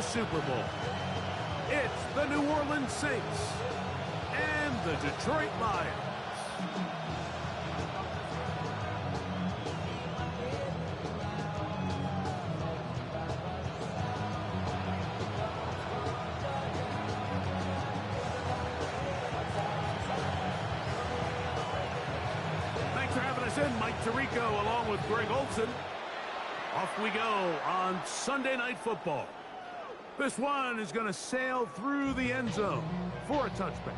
Super Bowl. It's the New Orleans Saints and the Detroit Lions. Thanks for having us in, Mike Tirico, along with Greg Olson. Off we go on Sunday Night Football. This one is going to sail through the end zone for a touchback.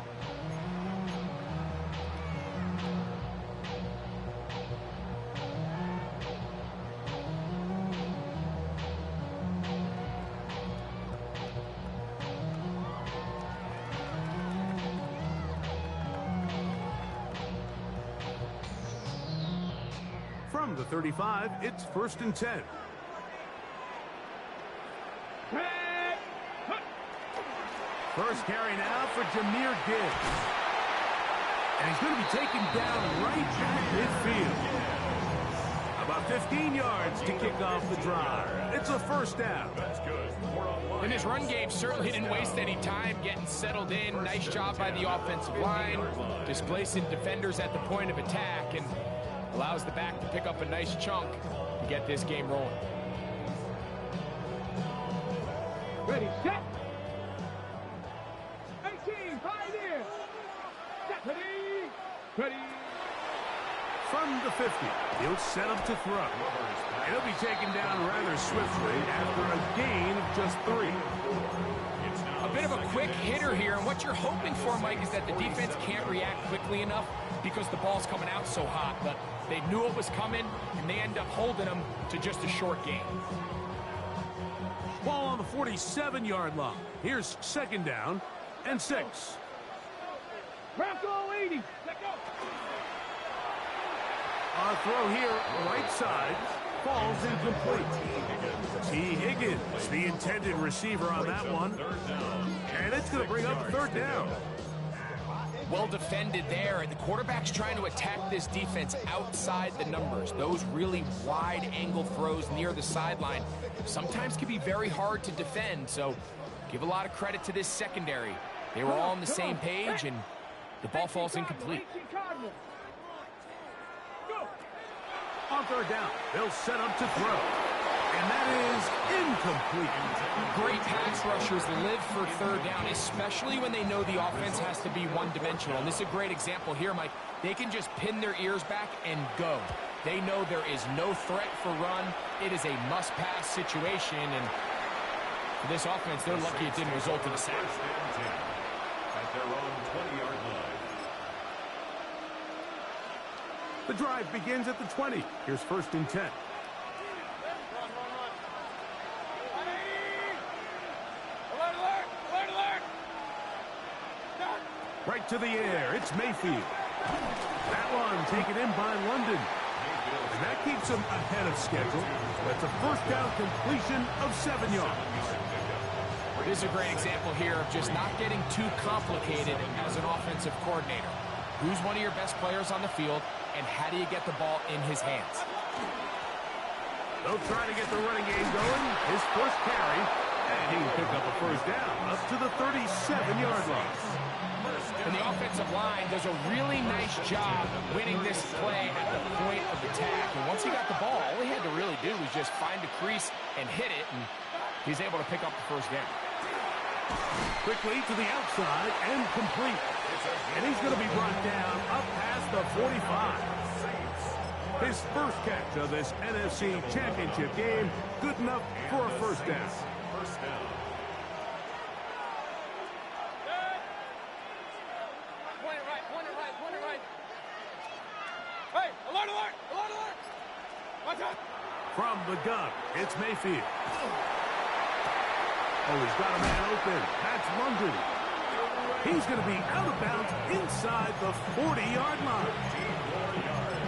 From the 35, it's 1st and 10. First carry now for Jahmyr Gibbs. And he's going to be taken down right at midfield. About 15 yards to kick off the drive. It's a first down. That's good. And his run game certainly didn't waste any time getting settled in. Nice job by the offensive line, displacing defenders at the point of attack, and allows the back to pick up a nice chunk to get this game rolling. Ready, set. 18, pioneer. Ready. From the 50, he'll set up to throw. He'll be taken down rather swiftly after a gain of just 3. A bit of a quick hitter here, and what you're hoping for, Mike, is that the defense can't react quickly enough because the ball's coming out so hot. But they knew it was coming, and they end up holding them to just a short gain. Ball on the 47-yard line. Here's 2nd down and 6. Bronco 80. Let go. A throw here, right side, falls incomplete. T. Higgins, the intended receiver on that one. And it's going to bring up 3rd down. Well defended there, and the quarterback's trying to attack this defense outside the numbers. Those really wide angle throws near the sideline sometimes can be very hard to defend, so give a lot of credit to this secondary. They were all on the same page, and the ball falls incomplete. On 3rd down, they'll set up to throw. And that is incomplete. Great pass rushers live for 3rd down, especially when they know the offense has to be one-dimensional. And this is a great example here, Mike. They can just pin their ears back and go. They know there is no threat for run. It is a must-pass situation, and for this offense, they're lucky it didn't result in a sack. At their own 20-yard line. The drive begins at the 20. Here's 1st and 10. Right to the air. It's Mayfield. That one taken in by London. And that keeps him ahead of schedule. That's a first down completion of 7 yards. This is a great example here of just not getting too complicated as an offensive coordinator. Who's one of your best players on the field, and how do you get the ball in his hands? They'll try to get the running game going. His first carry, and he will pick up a first down up to the 37-yard line. And the offensive line does a really nice job winning this play at the point of attack. And once he got the ball, all he had to really do was just find a crease and hit it, and he's able to pick up the first down. Quickly to the outside and complete. And he's going to be brought down up past the 45. His first catch of this NFC Championship game, good enough for a first down. Point it right. Hey, alert! Watch out! From the gun, it's Mayfield. Oh, he's got a man open. That's London. He's going to be out of bounds inside the 40-yard line.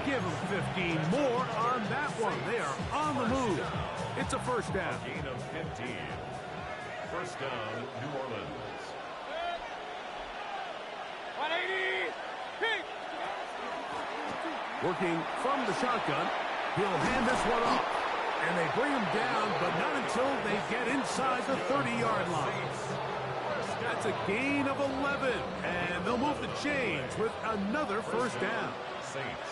Give him 15 more on that one. They are on the move. It's a first down. Gain of 15. First down, New Orleans. 180. Kick. Working from the shotgun. He'll hand this one off. And they bring him down, but not until they get inside the 30-yard line. That's a gain of 11, and they'll move the chains with another first down. Saints.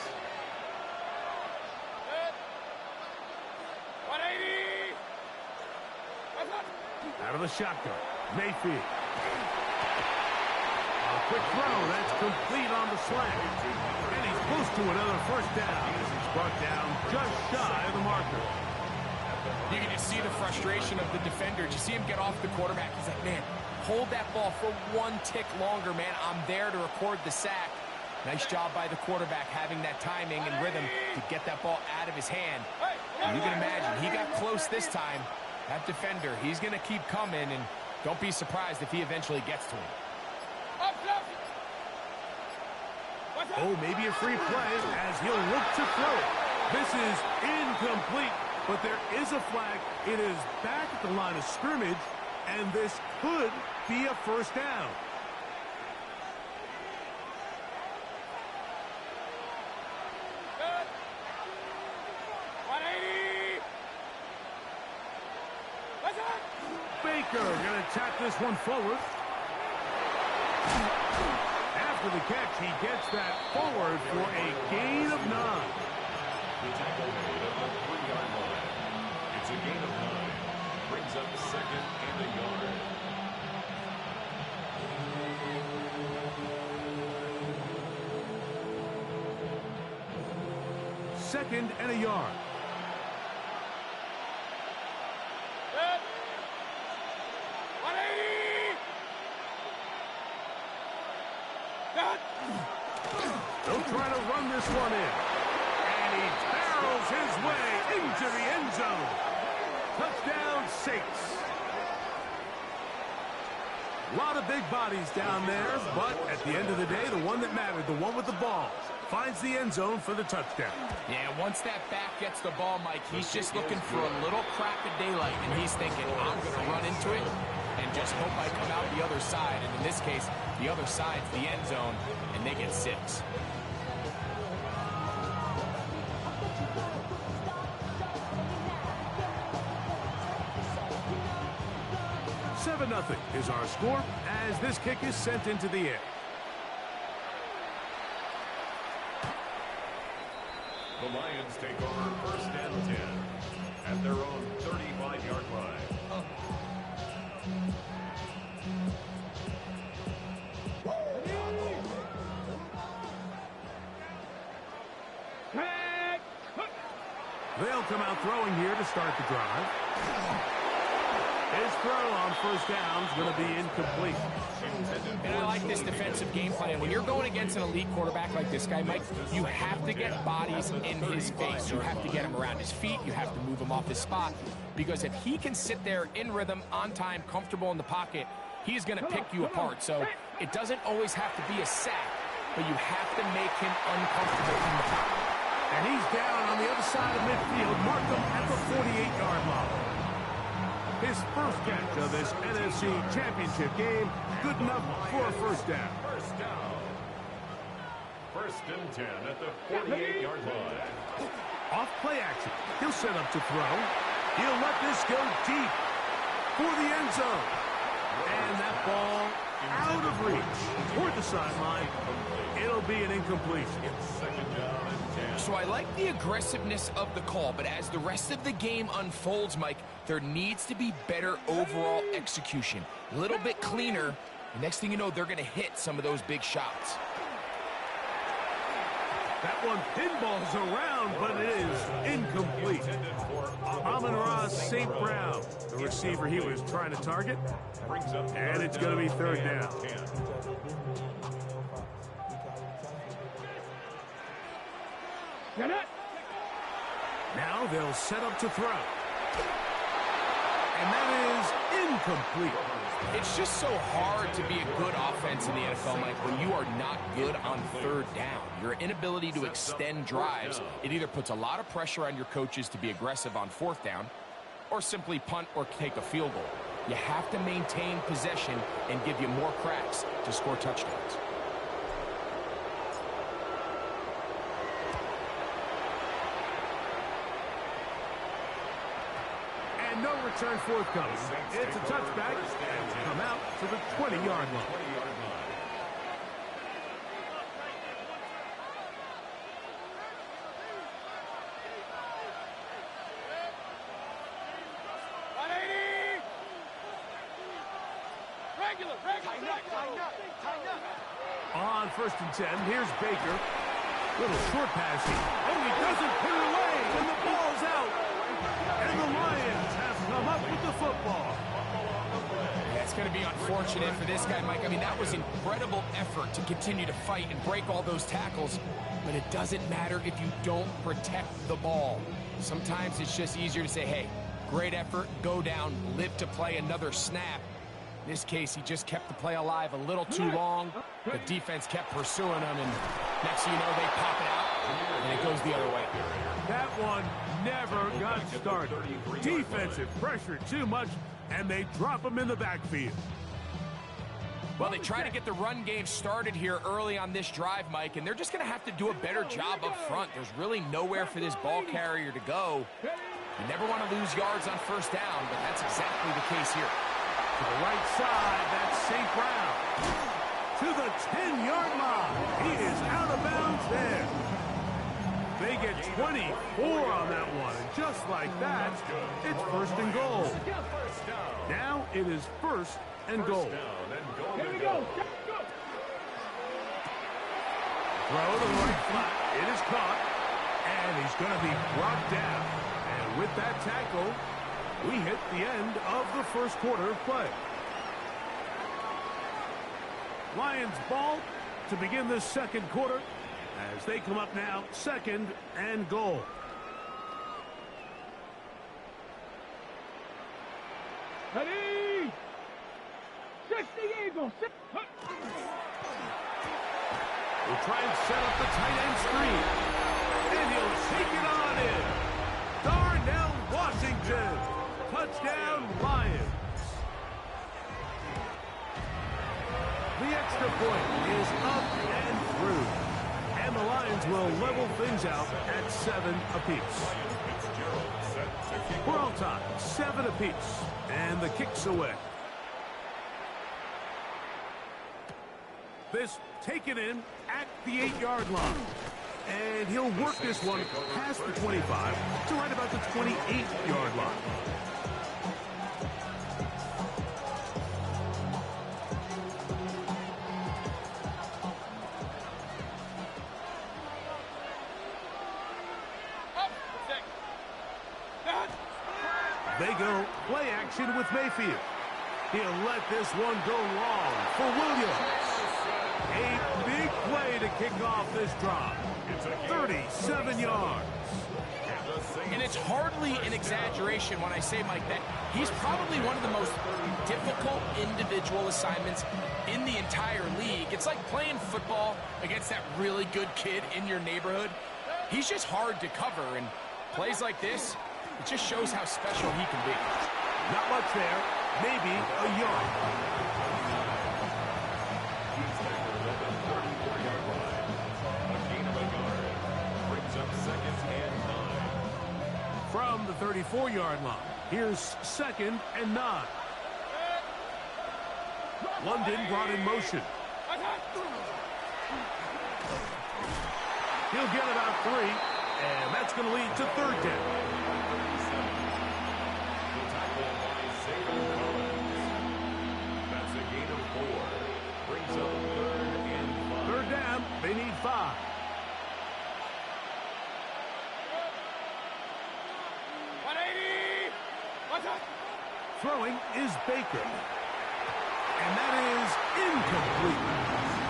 180. Out of the shotgun, Mayfield. A quick throw, that's complete on the slant. And he's close to another first down as he's brought down just shy of the marker. You can just see the frustration of the defender. You see him get off the quarterback. He's like, man, hold that ball for one tick longer, man. I'm there to record the sack. Nice job by the quarterback having that timing and rhythm to get that ball out of his hand. And you can imagine, he got close this time. That defender, he's going to keep coming, and don't be surprised if he eventually gets to him. Oh, maybe a free play as he'll look to throw it. This is incomplete, but there is a flag. It is back at the line of scrimmage, and this could be a first down. Good. 180. What's up? Baker going to tap this one forward. After the catch, he gets that forward for a gain of 9. The tackle made at the 3-yard line. It's a gain of 9. Brings up second and a yard. Second and a yard. Good. 180. Good. They'll try to run this one in. And he barrels his way into the end zone. Touchdown, Saints. A lot of big bodies down there, but at the end of the day, the one that mattered, the one with the ball, finds the end zone for the touchdown. Yeah, once that back gets the ball, Mike, he's just looking for a little crack of daylight, and he's thinking, I'm going to run into it and just hope I come out the other side. And in this case, the other side's the end zone, and they get 6. 7-0 is our score as this kick is sent into the air. The Lions take over first and 10 at their own 35-yard line. They'll come out throwing here to start the drive. His throw on first down is going to be incomplete. And I like this defensive game plan. When you're going against an elite quarterback like this guy, Mike, you have to get bodies in his face. You have to get him around his feet. You have to move him off his spot. Because if he can sit there in rhythm, on time, comfortable in the pocket, he's going to pick you apart. So it doesn't always have to be a sack, but you have to make him uncomfortable in the pocket. And he's down on the other side of midfield. Mark him at the 48-yard line. His first catch of this NFC Championship game, good enough for a first down. First down. First and 10 at the 48-yard line. Off play action. He'll set up to throw. He'll let this go deep for the end zone. And that ball out of reach toward the sideline. It'll be an incompletion. Second down and 10. So I like the aggressiveness of the call, but as the rest of the game unfolds, Mike, there needs to be better overall execution. A little bit cleaner. The next thing you know, they're going to hit some of those big shots. That one pinballs around, but it is incomplete. Amon-Ra St. Brown, the receiver he was trying to target. And it's going to be third down. Now they'll set up to throw. And that is incomplete. It's just so hard to be a good offense in the NFL, Mike, when you are not good on third down. Your inability to extend drives, it either puts a lot of pressure on your coaches to be aggressive on fourth down or simply punt or take a field goal. You have to maintain possession and give you more cracks to score touchdowns. return forthcoming. It's a touchback, and will come out to the 20-yard line. On 1st and 10, here's Baker. Little short pass here. Oh, he doesn't put it away, and the ball's out. And the Lions have come up with the football. Yeah, it's going to be unfortunate for this guy, Mike. I mean, that was incredible effort to continue to fight and break all those tackles, but it doesn't matter if you don't protect the ball. Sometimes it's just easier to say, hey, great effort, go down, live to play another snap. In this case, he just kept the play alive a little too long. The defense kept pursuing him, and next thing you know, they pop it out, and it goes the other way. That one never got started. Defensive pressure too much, and they drop him in the backfield. Well, they try to get the run game started here early on this drive, Mike, and they're just going to have to do a better job up front. There's really nowhere for this ball carrier to go. You never want to lose yards on 1st down, but that's exactly the case here. To the right side, that's St. Brown. To the 10-yard line. He is out of bounds there. They get 24 on that one, and just like that, it's 1st and goal. Now it is 1st and goal. Here we go. Throw to the right flat. It is caught, and he's going to be brought down. And with that tackle, we hit the end of the 1st quarter of play. Lions ball to begin this 2nd quarter as they come up now 2nd and goal. Ready? 60 Eagles. We'll try and set up the tight end screen. And he'll take it on in. Darnell Washington. Touchdown, Lions. The extra point is up and through. And the Lions will level things out at 7 apiece. We're on time, 7 apiece. And the kick's away. This taken in at the 8-yard line. And he'll work this one past the 25 to right about the 28-yard line. They go play action with Mayfield. He'll let this one go long for Williams. A big play to kick off this drive. 37 yards. And it's hardly an exaggeration when I say, Mike, that he's probably one of the most difficult individual assignments in the entire league. It's like playing football against that really good kid in your neighborhood. He's just hard to cover, and plays like this, it just shows how special he can be. Not much there. Maybe a yard. From the 34-yard line, here's 2nd and 9. London brought in motion. He'll get about 3, and that's going to lead to 3rd down. That's a gain of 4. Brings up 3rd and 5. 3rd down, they need 5. Throwing is Baker. And that is incomplete.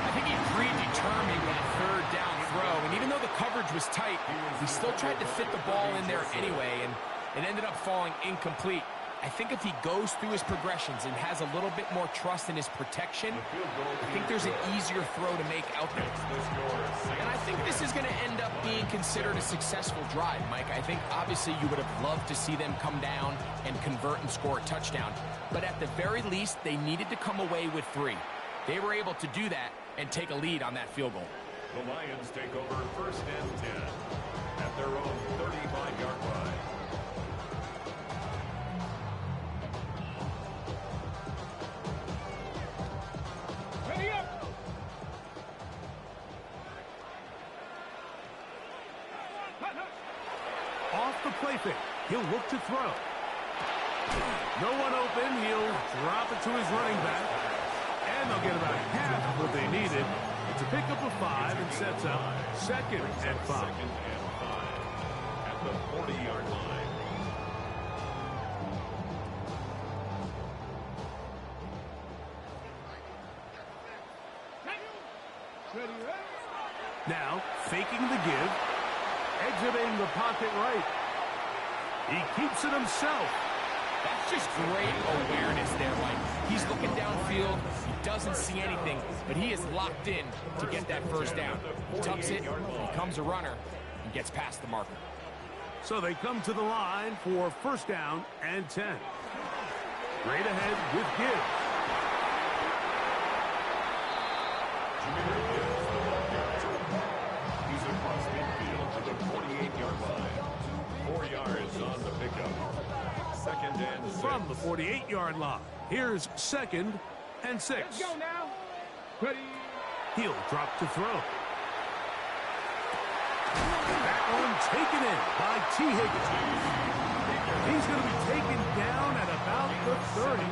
I think he predetermined that 3rd down throw, and even though the coverage was tight, he still tried to fit the ball in there anyway, and it ended up falling incomplete. I think if he goes through his progressions and has a little bit more trust in his protection, I think there's an easier throw to make out there. And I think this is going to end up being considered a successful drive, Mike. I think obviously you would have loved to see them come down and convert and score a touchdown. But at the very least, they needed to come away with 3. They were able to do that and take a lead on that field goal. The Lions take over 1st and 10 at their own 35-yard line. He'll look to throw. No one open. He'll drop it to his running back. And they'll get about half of what they needed. It's a pickup of 5 and sets up 2nd and 5. Second and 5 at the 40-yard line. Now, faking the give. Exiting the pocket right. He keeps it himself. That's just great awareness there, Mike. He's looking downfield. He doesn't see anything, but he is locked in to get that first down. He tucks it, becomes a runner, and gets past the marker. So they come to the line for 1st down and 10. Straight ahead with Gibbs. He's across midfield to the 48-yard line. 4 yards on the pickup. 2nd and 6. From the 48-yard line, here's 2nd and 6. Let's go now. Ready. He'll drop to throw. That one taken in by T. Higgins. He's going to be taken down at about the 30.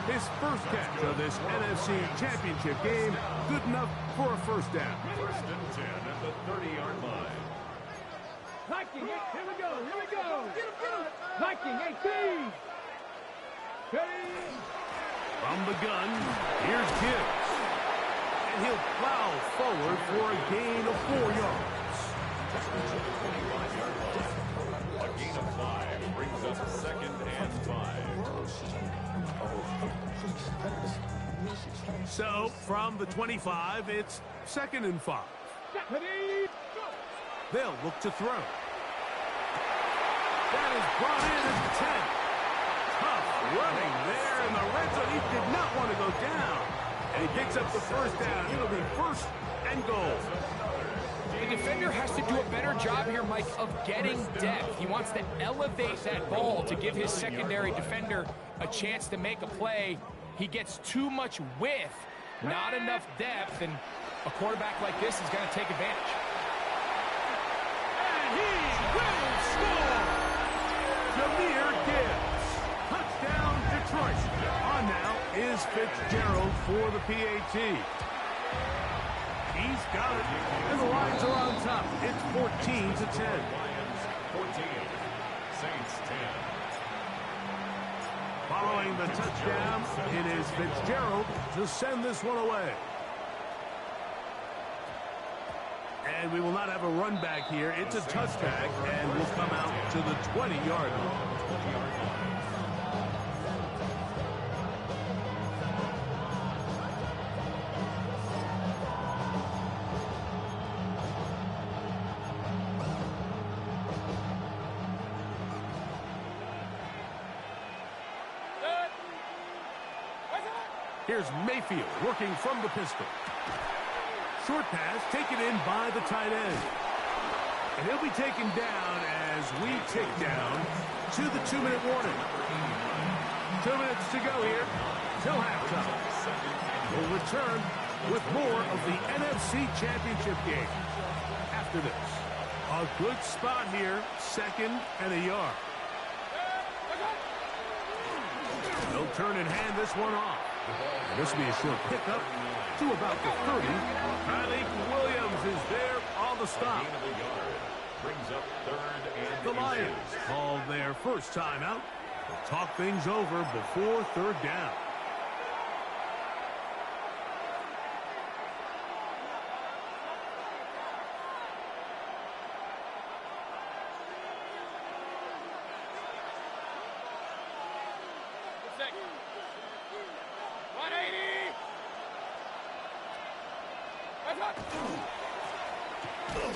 His first catch of this NFC Championship game, good enough for a 1st down. 1st and 10 at the 30-yard line. Viking, here we go, here we go. Viking, 18. Ready. From the gun, here's Gibbs. And he'll plow forward for a gain of 4 yards. A gain of 5 brings up 2nd and 5. So, from the 25, it's 2nd and 5. Ready. They'll look to throw. That is brought in at the 10. Tough running there in the red zone. He did not want to go down. And he picks up the 1st down. It'll be 1st and goal. The defender has to do a better job here, Mike, of getting depth. He wants to elevate that ball to give his secondary defender a chance to make a play. He gets too much width, not enough depth, and a quarterback like this is going to take advantage. And he will score! Jahmyr Gibbs. Touchdown, Detroit. On now is Fitzgerald for the PAT. He's got it, and the Lions are on top. It's 14-10. Lions 14, Saints 10. Following the touchdown, it is Fitzgerald to send this one away. And we will not have a run back here. It's a touchback, and will come out to the 20-yard line. Here's Mayfield working from the pistol. Short pass taken in by the tight end. And he'll be taken down as we tick down to the 2-minute warning. 2 minutes to go here till halftime. We'll return with more of the NFC Championship game after this. A good spot here, 2nd and a yard. They'll turn and hand this one off. And this will be a short pickup to about the 30. Malik Williams is there on the stop. Brings up 3rd and The Lions call their first timeout. They'll talk things over before 3rd down.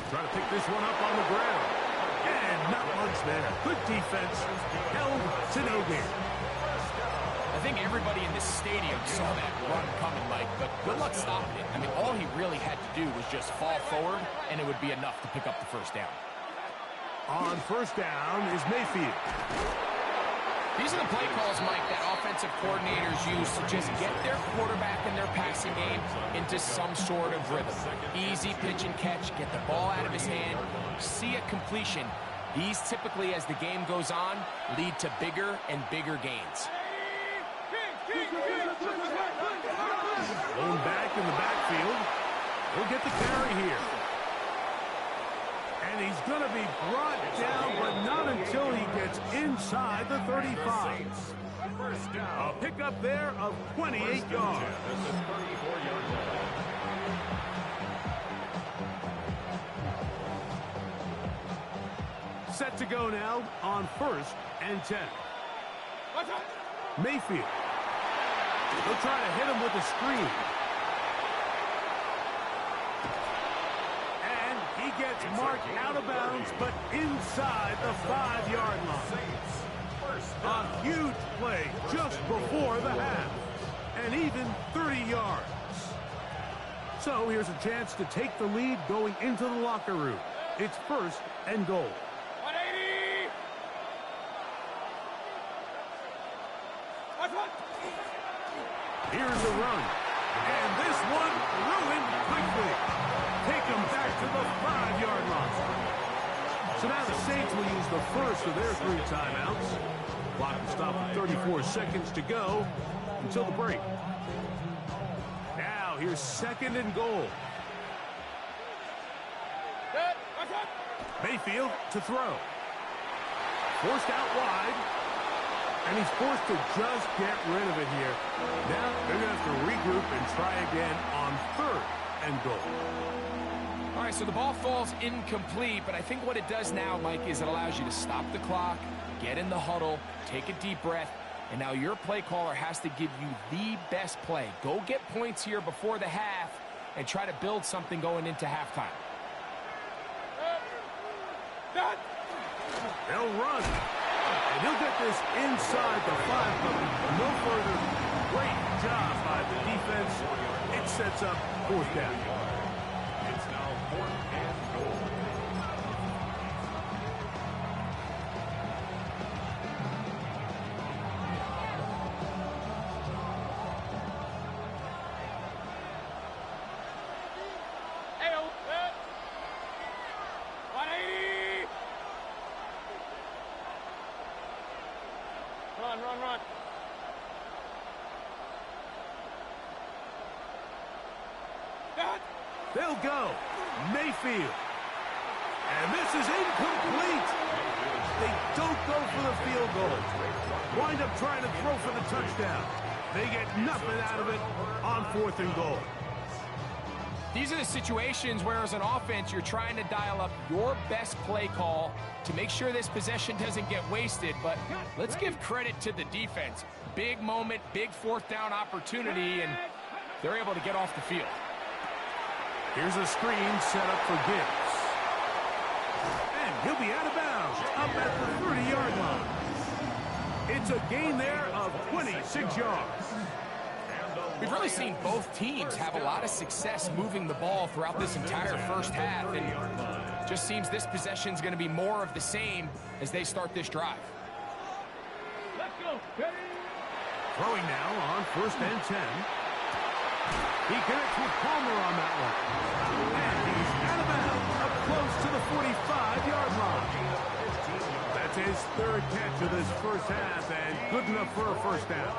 Trying to pick this one up on the ground. And not much there. Good defense. Held to no gain. I think everybody in this stadium saw that run coming, Mike, but good luck stopping it. I mean, all he really had to do was just fall forward, and it would be enough to pick up the 1st down. On 1st down is Mayfield. These are the play calls, Mike, that offensive coordinators use to just get their quarterback and their passing game into some sort of rhythm. Easy pitch and catch, get the ball out of his hand, see a completion, These typically, as the game goes on, lead to bigger and bigger gains. Going back in the backfield. He'll get the carry here. And he's going to be brought down, but not until he gets inside the 35. A pickup there of 28 yards. Set to go now on 1st and 10. Mayfield. They'll try to hit him with a screen. And he gets marked out of bounds, but inside the 5-yard line. A huge play just before the half. And even 30 yards. So here's a chance to take the lead going into the locker room. It's 1st and goal. 180! Here's the run. And this one ruined quickly. Take them back to the 5-yard line. So now the Saints will use the first of their 3 timeouts. Clock will stop with 34 seconds to go until the break. Now here's 2nd and goal. Mayfield to throw. Forced out wide. And he's forced to just get rid of it here. Now they're going to have to regroup and try again on 3rd and goal. All right, so the ball falls incomplete, but I think what it does now, Mike, is it allows you to stop the clock, get in the huddle, take a deep breath, and now your play caller has to give you the best play. Go get points here before the half and try to build something going into halftime. They'll run. And he'll get this inside the 5, but no further. Great job by the defense. It sets up 4th down. It's now 4th and goal. Run. They'll go. Mayfield. And this is incomplete. They don't go for the field goal. Wind up trying to throw for the touchdown. They get nothing out of it on 4th and goal. These are the situations where, as an offense, you're trying to dial up your best play call to make sure this possession doesn't get wasted. But let's give credit to the defense. Big moment, big 4th down opportunity, and they're able to get off the field. Here's a screen set up for Gibbs. And he'll be out of bounds up at the 30-yard line. It's a gain there of 26 yards. We've really seen both teams have a lot of success moving the ball throughout this entire first half, and just seems this possession's going to be more of the same as they start this drive. Let's go. Throwing now on 1st and 10. He connects with Palmer on that one. And he's out of bounds up close to the 45-yard line. That's his 3rd catch of this first half, and good enough for a 1st down.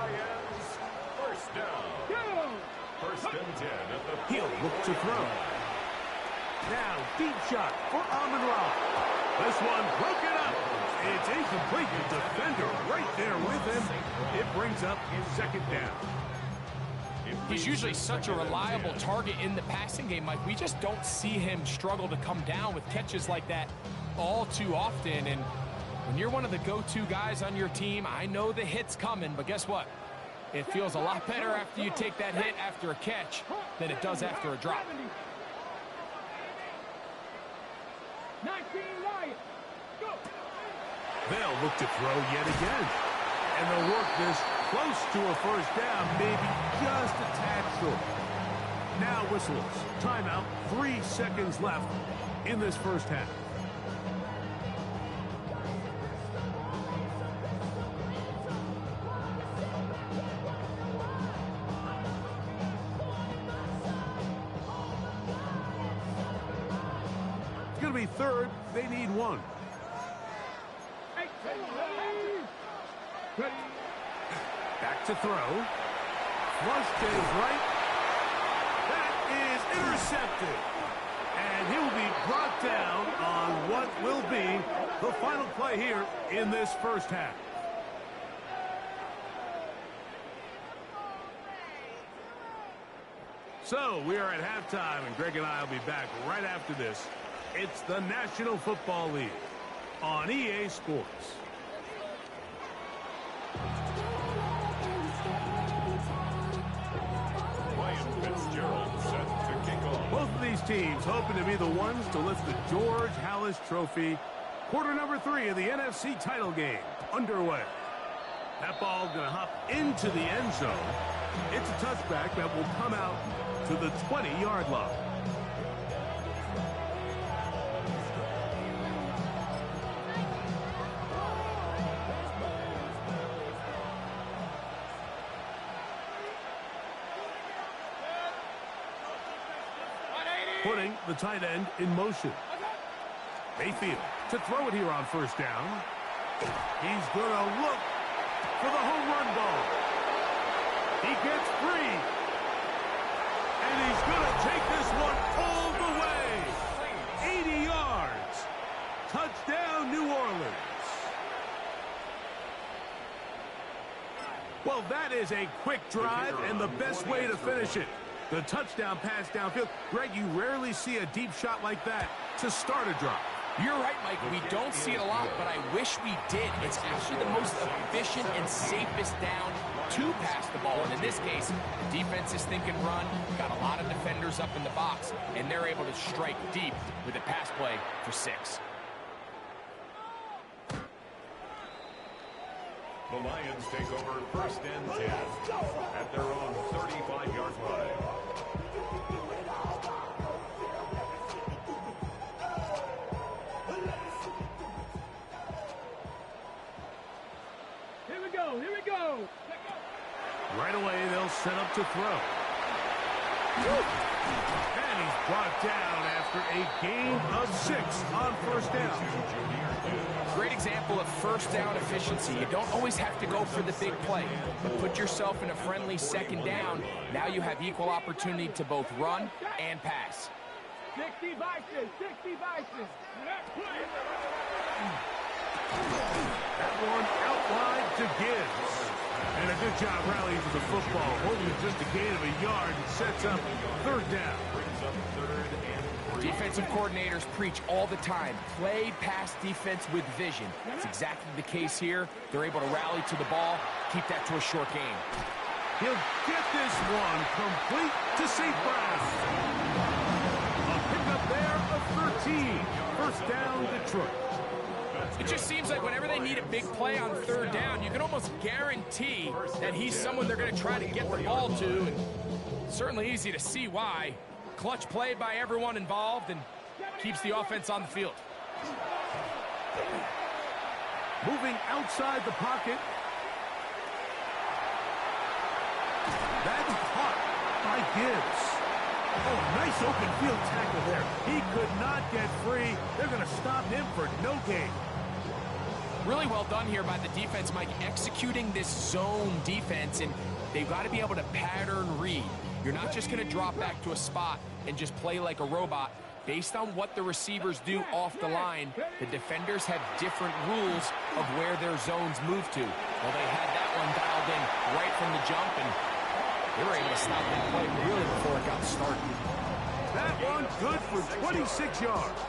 First down. 1st and 10 at the He'll look to throw. Now, deep shot for Amon-Ra. This one broken up. It's incomplete. The defender right there with him. It brings up 2nd down. He's usually such a reliable target in the passing game, Mike. We just don't see him struggle to come down with catches like that all too often. And when you're one of the go-to guys on your team, I know the hit's coming, but guess what? It feels a lot better after you take that hit after a catch than it does after a drop. 19 Lions. Go. They'll look to throw yet again. And they'll work this close to a 1st down, maybe just a tad short. Now whistles. Timeout. 3 seconds left in this first half. It's going to be 3rd. They need 1. back to throw. Flush to his right. That is intercepted. And he'll be brought down on what will be the final play here in this first half. So we are at halftime, and Greg and I will be back right after this. It's the National Football League on EA Sports. Both of these teams hoping to be the ones to lift the George Halas Trophy. Quarter number 3 of the NFC title game underway. That ball going to hop into the end zone. It's a touchback that will come out to the 20-yard line. Putting the tight end in motion. Mayfield to throw it here on first down. He's going to look for the home run ball. He gets free. And he's going to take this one all the way. 80 yards. Touchdown, New Orleans. Well, that is a quick drive and the best way to finish it. The touchdown pass downfield. Greg, you rarely see a deep shot like that to start a drive. You're right, Mike. We don't see it a lot, but I wish we did. It's actually the most efficient and safest down to pass the ball. And in this case, the defense is thinking run, got a lot of defenders up in the box, and they're able to strike deep with a pass play for 6. The Lions take over first and 10 at their own 35-yard line. Here we go. Here we go. Right away, they'll set up to throw. And he's brought down after a gain of 6 on first down. Great example of first down efficiency. You don't always have to go for the big play, but put yourself in a friendly second down. Now you have equal opportunity to both run and pass. 60 Bison. 60 Bison. That one out wide to Gibbs. And a good job rallying to the football. Holding just a gain of a yard and sets up third down. Defensive coordinators preach all the time, play pass defense with vision. That's exactly the case here. They're able to rally to the ball, keep that to a short game. He'll get this one complete to St. Brown. A pickup there of 13. First down, Detroit. It just seems like whenever they need a big play on third down, you can almost guarantee that he's someone they're going to try to get the ball to. And certainly easy to see why. Clutch play by everyone involved and keeps the offense on the field. Moving outside the pocket. That's caught by Gibbs. Oh, nice open field tackle there. He could not get free. They're going to stop him for no gain. Really well done here by the defense, Mike, executing this zone defense, and they've got to be able to pattern read. You're not just going to drop back to a spot and just play like a robot. Based on what the receivers do off the line, the defenders have different rules of where their zones move to. Well, they had that one dialed in right from the jump, and they were able to stop that play really before it got started. That one good for 26 yards.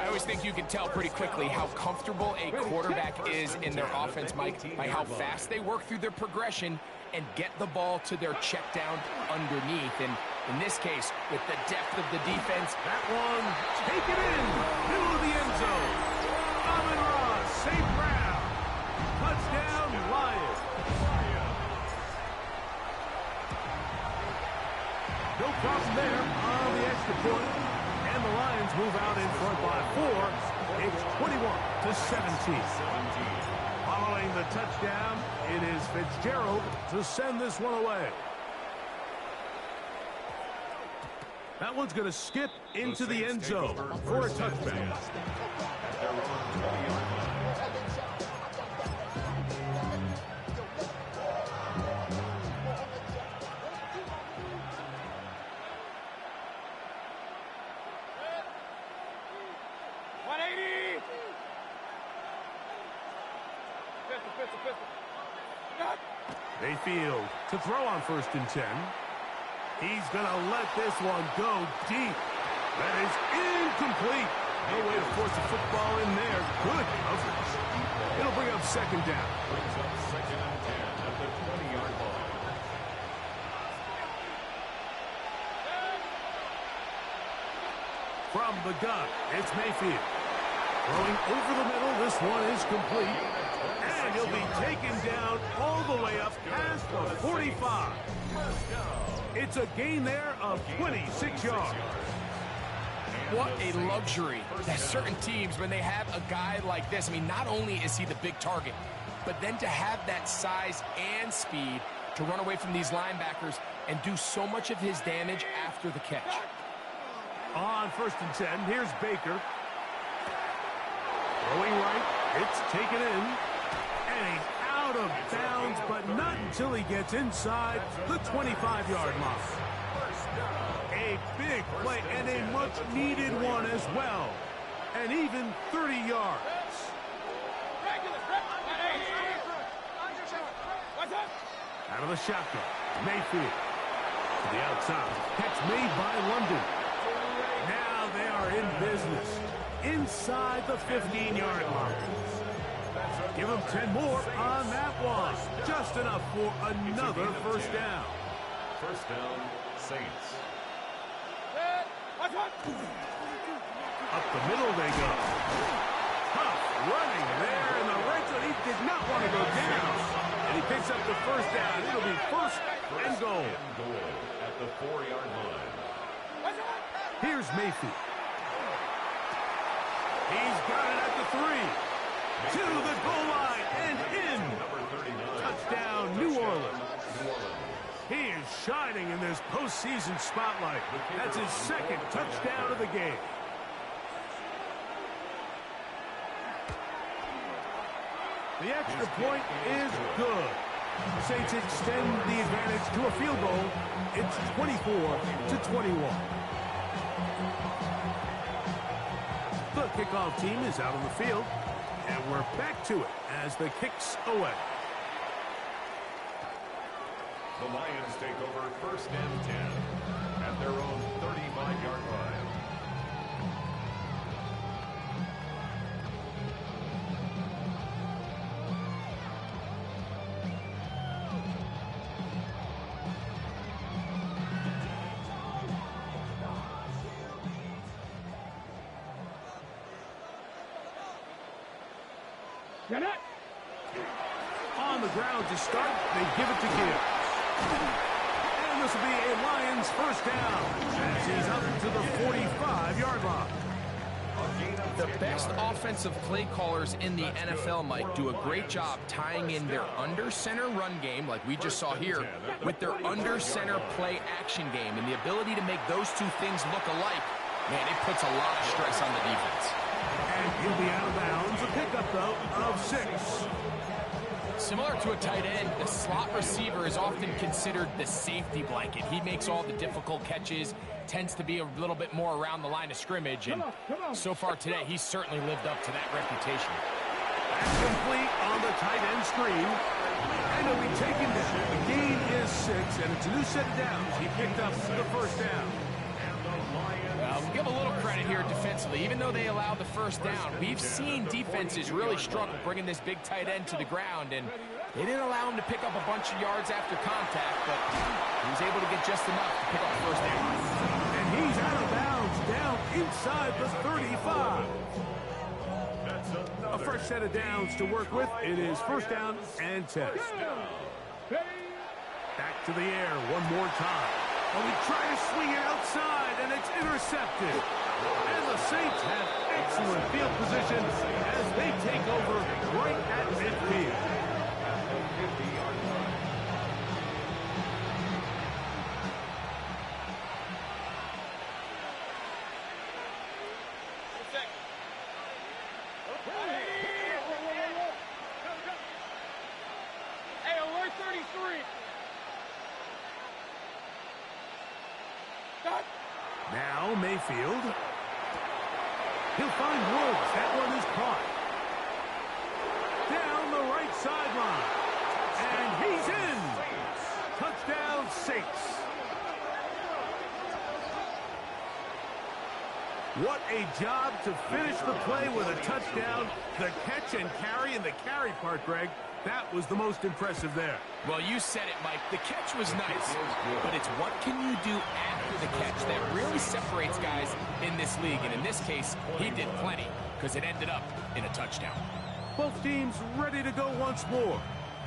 I always think you can tell pretty quickly how comfortable a quarterback is in their offense, Mike, by how fast they work through their progression and get the ball to their check down underneath. And in this case, with the depth of the defense, that one taken in, middle of the end zone. Amon-Ra, St. Brown, touchdown, Lions. No problem there on the extra point. And the Lions move out in front by 4. It's 21-17. Following the touchdown, it is Fitzgerald to send this one away. That one's going to skip into the end zone for a touchback. Mayfield to throw on 1st and 10. He's going to let this one go deep. That is incomplete. No way to force the football in there. Good coverage. It'll bring up 2nd down. Brings up 2nd and 10 at the 20-yard line. From the gun, it's Mayfield. Throwing over the middle, this one is complete. And he'll be taken down all the way up past the 45. It's a gain there of 26 yards. What a luxury that certain teams, when they have a guy like this, I mean, not only is he the big target, but then to have that size and speed to run away from these linebackers and do so much of his damage after the catch. On 1st and 10, here's Baker. Throwing right, it's taken in. And he's out of bounds, but not until he gets inside the 25-yard line. A big play and a much-needed one as well. And even 30 yards. Out of the shotgun, Mayfield. To the outside, catch made by London. Now they are in business. Inside the 15-yard line. Give them 10 more on that one. Just enough for another 1st down. 1st down, Saints. Up the middle they go. Tough running there in the red zone. He did not want to go down. And he picks up the 1st down. It'll be 1st and goal. At the 4-yard line. Here's Mayfield. He's got it at the 3. To the goal line and in. Touchdown, New Orleans. He is shining in this postseason spotlight. That's his 2nd touchdown of the game. The extra point is good. The Saints extend the advantage to a field goal. It's 24-21. The kickoff team is out on the field, and we're back to it as the kick's away. The Lions take over 1st and 10 at their own 35-yard line. Get it! On the ground to start, they give it to Gibbs. And this will be a Lions 1st down as he's up to the 45-yard line. The best offensive play callers in the NFL, Mike, do a great job tying in their under-center run game, like we just saw here, with their under-center play action game. And the ability to make those two things look alike, man, it puts a lot of stress on the defense. And he'll be out of bounds. A pickup, though, of 6. Similar to a tight end, the slot receiver is often considered the safety blanket. He makes all the difficult catches, tends to be a little bit more around the line of scrimmage, and so far today, he's certainly lived up to that reputation. That's complete on the tight end screen. And he'll be taken down. The gain is 6, and it's a new set of downs. He picked up the 1st down. We'll give a little credit here defensively. Even though they allowed the 1st down, we've seen defenses really struggle bringing this big tight end to the ground, and they didn't allow him to pick up a bunch of yards after contact, but he was able to get just enough to pick up the 1st down. And he's out of bounds, down inside the 35. A fresh set of downs to work with. It is 1st down and 10. Back to the air one more time. And we try to swing it outside, and it's intercepted. And the Saints have excellent field position as they take over right at midfield. Hey, alert 33. Now Mayfield. He'll find Woods. That one is caught. Down the right sideline. And he What a job to finish the play with a touchdown. The catch and carry, and the carry part, Greg, that was the most impressive there. Well, you said it, Mike. The catch was nice, but it's what can you do after the catch that really separates guys in this league. And in this case, he did plenty because it ended up in a touchdown. Both teams ready to go once more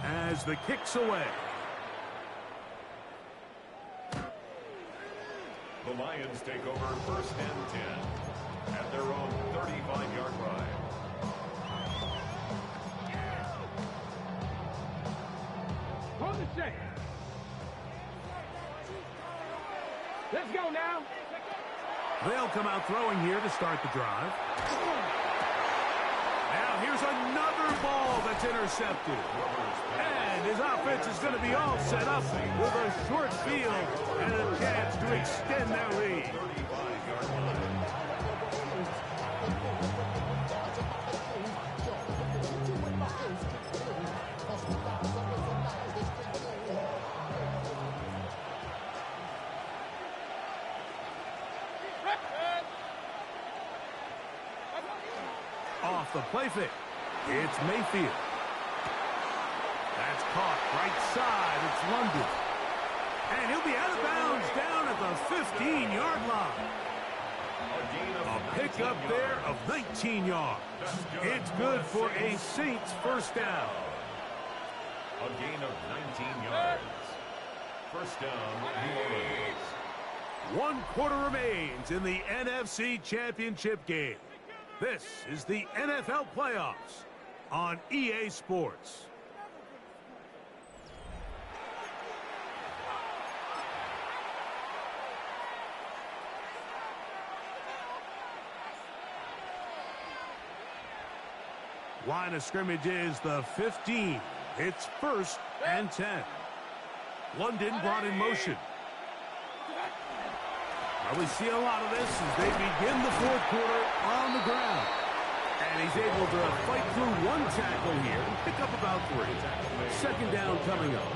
as the kick's away. The Lions take over 1st and 10 at their own 35-yard line. Hold the check. Let's go now. They'll come out throwing here to start the drive. Now here's another ball that's intercepted. And his offense is going to be all set up with a short field and a chance to extend their lead. Off the play fake. It's Mayfield. That's caught right side. It's London. And he'll be out of bounds down at the 15-yard line. A pickup there of 19 yards. It's good for a Saints first down. A gain of 19 yards. First down, New Orleans. 1 quarter remains in the NFC Championship game. This is the NFL playoffs on EA Sports. Line of scrimmage is the 15. It's 1st and 10. London brought in motion. We see a lot of this as they begin the 4th quarter on the ground. And he's able to fight through 1 tackle here and pick up about 3. 2nd down coming up.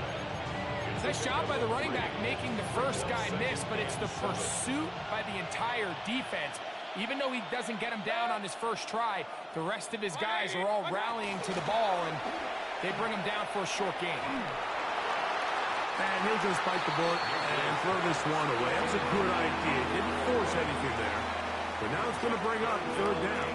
Nice job by the running back making the first guy miss, but it's the pursuit by the entire defense. Even though he doesn't get him down on his first try, the rest of his guys are all rallying to the ball, and they bring him down for a short gain. And he'll just bite the bullet and throw this one away. That was a good idea. Didn't force anything there. But now it's going to bring up 3rd down.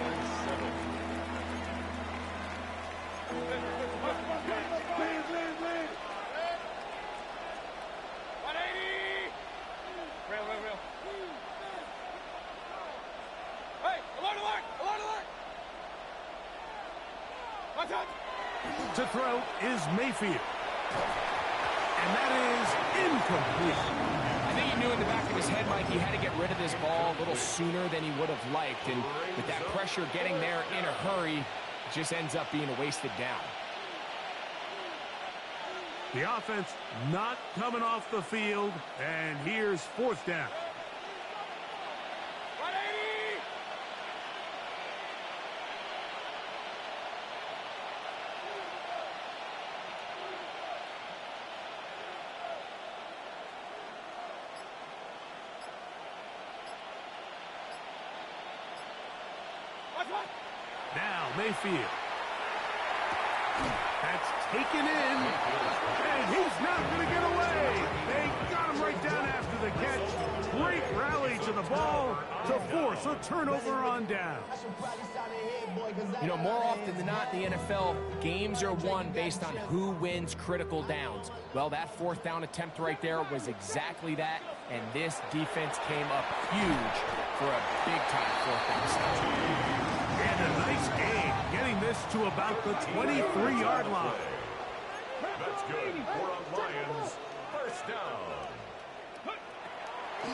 To throw is Mayfield. And that is incomplete. I think he knew in the back of his head, Mike, he had to get rid of this ball a little sooner than he would have liked. And with that pressure getting there in a hurry, it just ends up being a wasted down. The offense not coming off the field. And here's 4th down. Now Mayfield. That's taken in. And he's not going to get away. They got him right down after the catch. Great rally to the ball to force a turnover on down. You know, more often than not in the NFL, games are won based on who wins critical downs. Well, that 4th down attempt right there was exactly that, and this defense came up huge for a big-time 4th down stop. And a nice gain, getting this to about the 23-yard line. That's good for a Lions first down.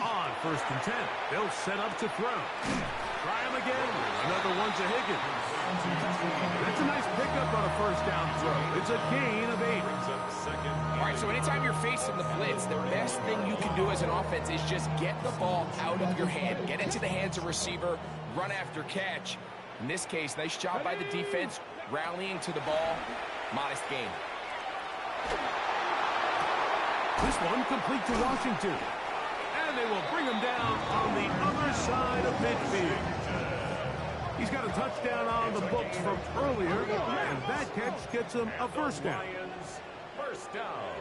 On 1st and 10, they'll set up to throw. Try him again. Another one to Higgins. That's a nice pickup on a 1st down throw. It's a gain of 8. All right, so anytime you're facing the blitz, the best thing you can do as an offense is just get the ball out of your hand, get into the hands of receiver, run after catch. In this case, nice job by the defense, rallying to the ball. Modest gain. This one complete to Washington. And And they will bring him down on the other side of midfield. He's got a touchdown on the books from earlier, and that catch gets him a first down. First down.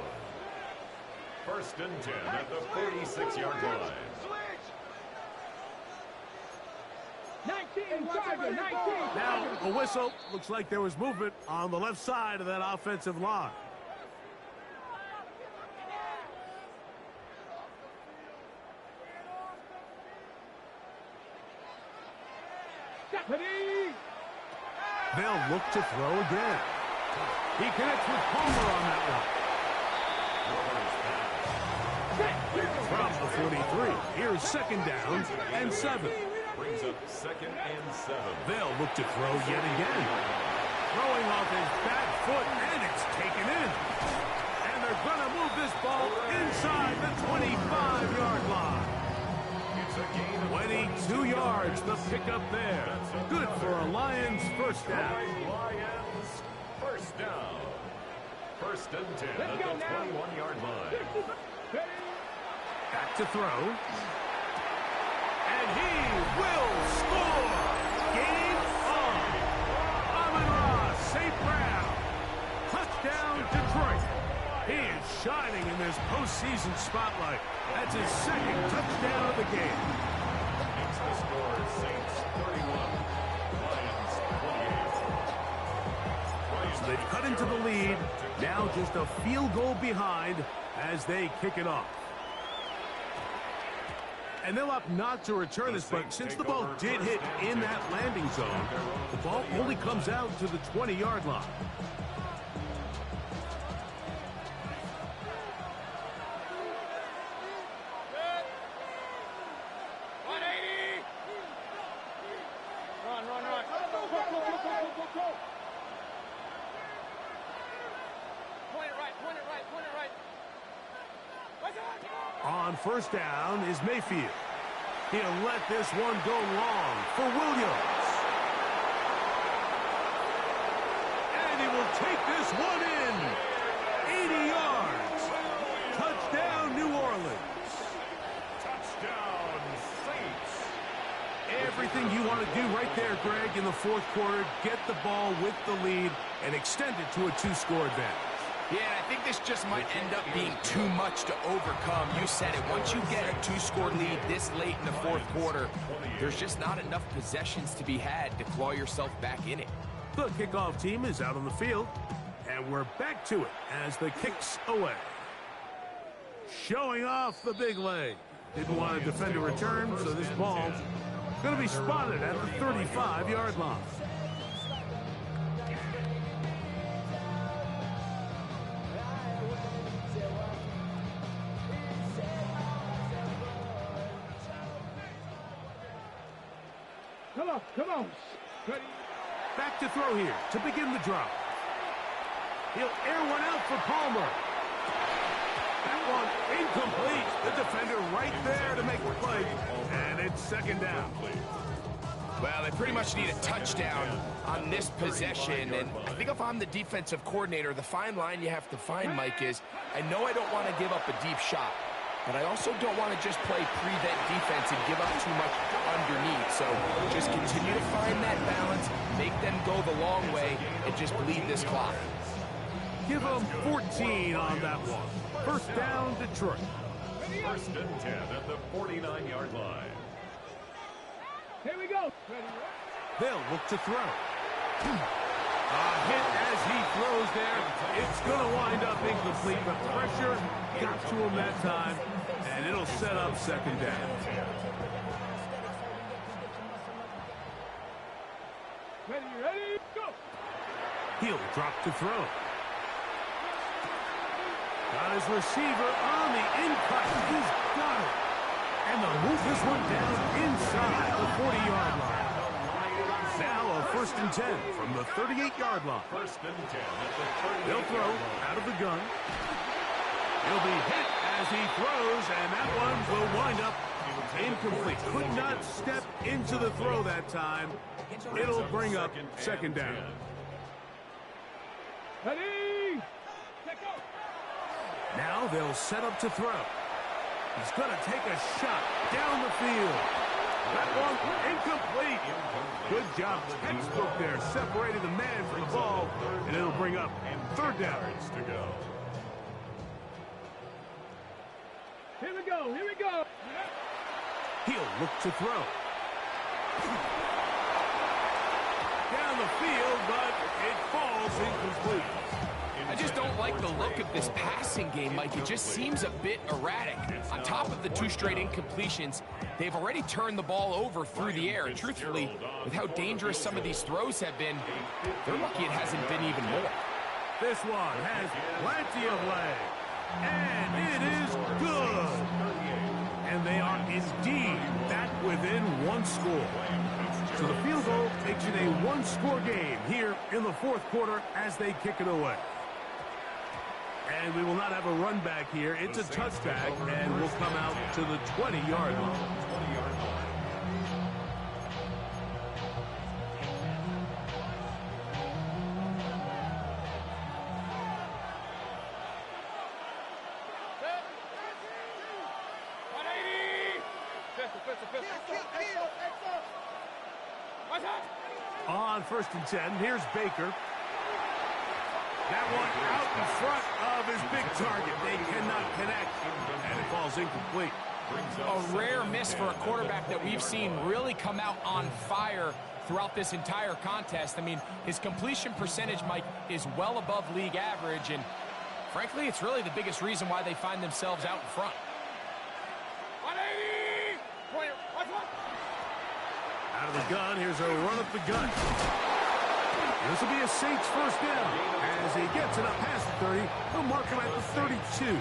First and 10 at the 46-yard line. 19, 19. Now, a whistle. Looks like there was movement on the left side of that offensive line. They'll look to throw again. He connects with Palmer on that one. From the 43, here's second down and 7. Brings up second and 7. They'll look to throw yet again. Throwing off his back foot, and it's taken in. And they're going to move this ball inside the 25-yard line. 22 yards, the pickup there. Good for a Lions first down. Lions first down. First and 10 at the 21-yard line. Back to throw. And he will score. Game on. Amon-Ra St. Brown. Touchdown, Detroit. He is shining in this postseason spotlight. That's his second touchdown of the game. Makes the score Saints 31, Lions 28. So they've cut into the lead. Now just a field goal behind as they kick it off. And they'll opt not to return this, but since the ball did hit in that landing zone, the ball only comes out to the 20-yard line. On first down is Mayfield. He'll let this one go long for Williams. And he will take this one in. 80 yards. Touchdown, New Orleans. Touchdown, Saints. Everything you want to do right there, Greg, in the fourth quarter. Get the ball with the lead and extend it to a 2-score advantage. Yeah, I think this just might end up being too much to overcome. You said it. Once you get a 2-score lead this late in the fourth quarter, there's just not enough possessions to be had to claw yourself back in it. The kickoff team is out on the field, and we're back to it as the kick's away. Showing off the big leg. Didn't want to defend a return, so this ball's going to be spotted at the 35-yard line. Come on. Back to throw here to begin the drive. He'll air one out for Palmer. That one incomplete. The defender right there to make the play. And it's second down. Well, they pretty much need a touchdown on this possession. And I think if I'm the defensive coordinator, the fine line you have to find, Mike, is I know I don't want to give up a deep shot, but I also don't want to just play prevent defense and give up too much underneath. So just continue to find that balance, make them go the long way, and just bleed this clock. Give them 14 on that one. First down, Detroit. First and 10 at the 49-yard line. Here we go. They'll look to throw. A hit as he throws there. It's going to wind up incomplete. The pressure got to him that time, and it'll set up second down. Ready, go. He'll drop to throw. Got his receiver on the in-cut. He's got it. And they'll move this one down inside the 40-yard line. Now a first and 10 from the 38-yard line. First and 10 at the 38-yard line. They'll throw out of the gun. He'll be hit as he throws, and that one will wind up incomplete. Could not step into the throw that time. It'll bring up second down. Ready. Let go. Now they'll set up to throw. He's going to take a shot down the field. That one incomplete. Good job, textbook there, separating the man from the ball, and it'll bring up third down. To go. Here we go. Here we go. He'll look to throw. Down the field, but it falls incomplete. I just don't like the look of this passing game, Mike. It just seems a bit erratic. On top of the 2 straight incompletions, they've already turned the ball over through the air. And truthfully, with how dangerous some of these throws have been, they're lucky it hasn't been even more. This one has plenty of leg. And it is good. And they are indeed back within 1 score. So the field goal makes it a 1-score game here in the 4th quarter as they kick it away. And we will not have a run back here. It's a touchback, and we'll come out to the 20-yard line. On 1st and 10, here's Baker. That one out in front of his big target. They cannot connect, and it falls incomplete. A rare miss for a quarterback that we've seen really come out on fire throughout this entire contest. I mean, his completion percentage, Mike, is well above league average, and frankly, it's really the biggest reason why they find themselves out in front. 180! Out of the gun, here's a run up the gut. This will be a Saints first down. As he gets it up past the 30, he'll mark him at the 32.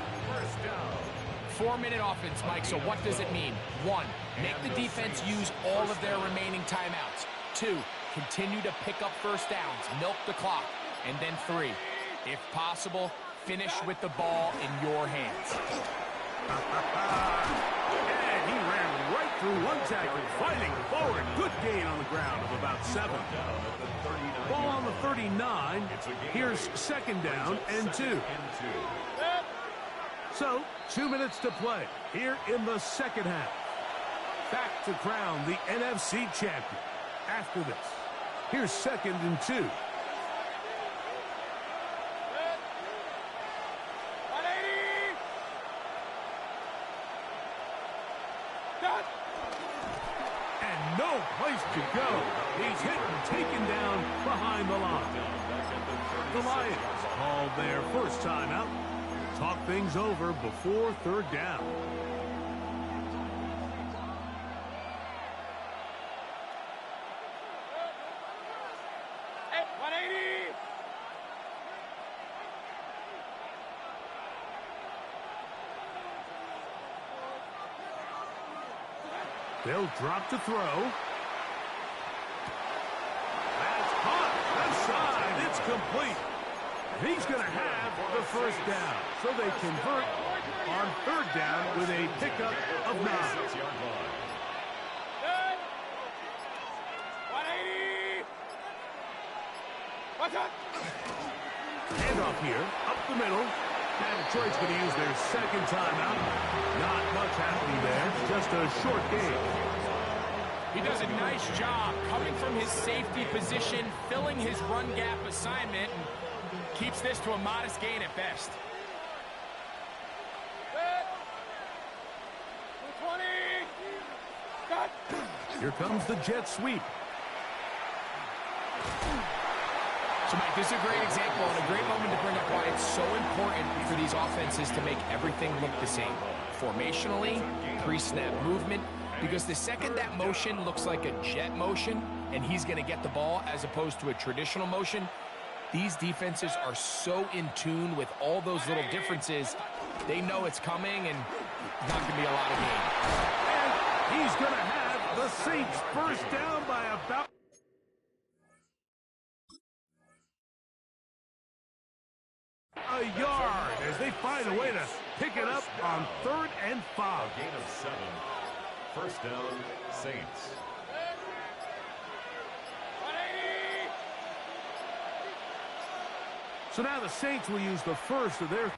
4-minute offense, Mike, so what does it mean? 1, make the defense use all of their remaining timeouts. 2, continue to pick up first downs, milk the clock. And then 3, if possible, finish with the ball in your hands. And he ran right through one tackle, fighting forward. Good gain on the ground of about 7. Ball on the 39. Here's 2nd down and 2. So, 2 minutes to play here in the 2nd half. Back to crown the NFC champion. After this, here's 2nd and 2. And no place to go. He's hit and taken down behind the line. The Lions called their first timeout. Talk things over before 3rd down. Hey, 180! They'll drop to throw. That's caught. Left side. It's complete. He's going to have the first down. So they convert on 3rd down with a pickup of 9. 180! Watch out! Handoff here, up the middle. And Detroit's going to use their 2nd timeout. Not much happening there, just a short game. He does a nice job coming from his safety position, filling his run gap assignment, and keeps this to a modest gain at best. 220! Cut! Here comes the jet sweep. So, Mike, this is a great example and a great moment to bring up why it's so important for these offenses to make everything look the same. Formationally, pre-snap movement, because the second that motion looks like a jet motion and he's going to get the ball as opposed to a traditional motion, these defenses are so in tune with all those little differences, they know it's coming and not going to be a lot of gain. And he's going to have the Saints first down by about a yard as they find a way to pick it up on 3rd and 5. Gain of 7. First down, Saints. 180! So now the Saints will use the first of their